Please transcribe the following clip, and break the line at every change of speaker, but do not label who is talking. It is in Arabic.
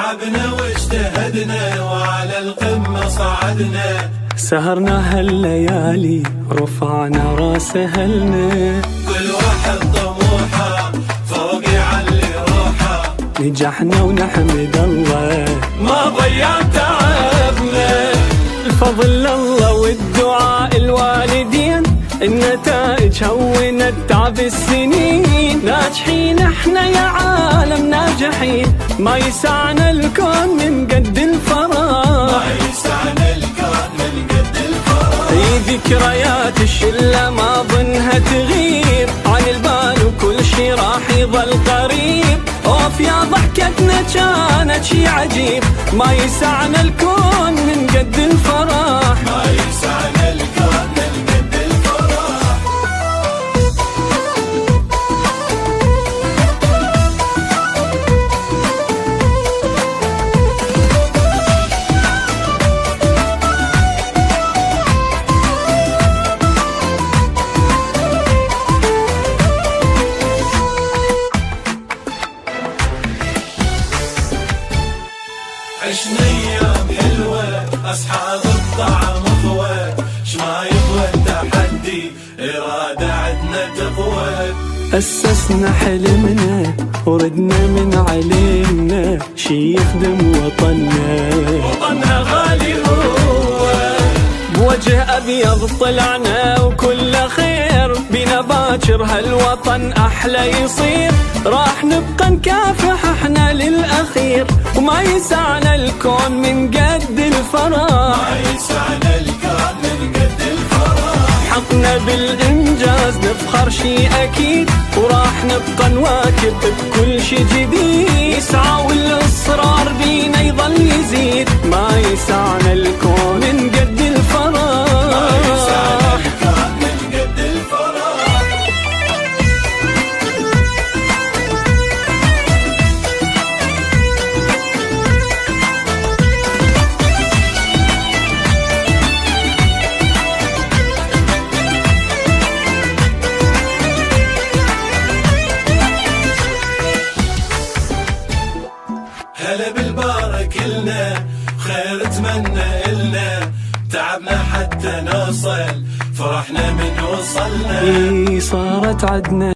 تعبنا واجتهدنا وعلى القمة صعدنا،
سهرنا هالليالي رفعنا راس أهلنا،
كل واحد طموحه فوق يعلي روحه،
نجحنا ونحمد الله
ما ضيع تعبنا.
الفضل الله والدعاء الوالدين، النتائج هونت تعب السنين، ناجحين احنا يا عالم ناجحين، ما يسعنا الكون من قد الفراغ،
ما يسعنا الكون من قد الفراغ.
هي ذكريات الشلة ما ظنها تغيب عن البال، وكل شي راح يظل قريب، اوف يا ضحكتنا كانت شي عجيب، ما يسعنا الكون من قد الفرح،
ما يسعنا الكون من قد الفراغ. عشنا ايام حلوة اصحاب الطعم اخوة، شما يبغى التحدي ارادة عدنا تقوى،
أسسنا حلمنا وردنا من علمنا، شي يخدم وطننا،
وطننا غالي هو،
بوجه أبيض طلعنا وكل خير، بنا باكر هالوطن أحلى يصير، راح نبقى نكافح احنا للأخير، وما يسعنا الكون من قد الفراغ،
ما يسعنا الكون من قد الفراغ.
حقنا بالإنجاز نفخر شي أكيد، وراح نبقى نواكب بكل شي جديد، يسعى والإصرار بينا يظل يزيد، ما يسعنا الكون من قد الفراغ،
ما يسعنا الكون من قد الفراغ. هلا بالبارك لنا خير اتمنى إلنا، تعبنا حتى نوصل فرحنا من وصلنا،
صارت عدنا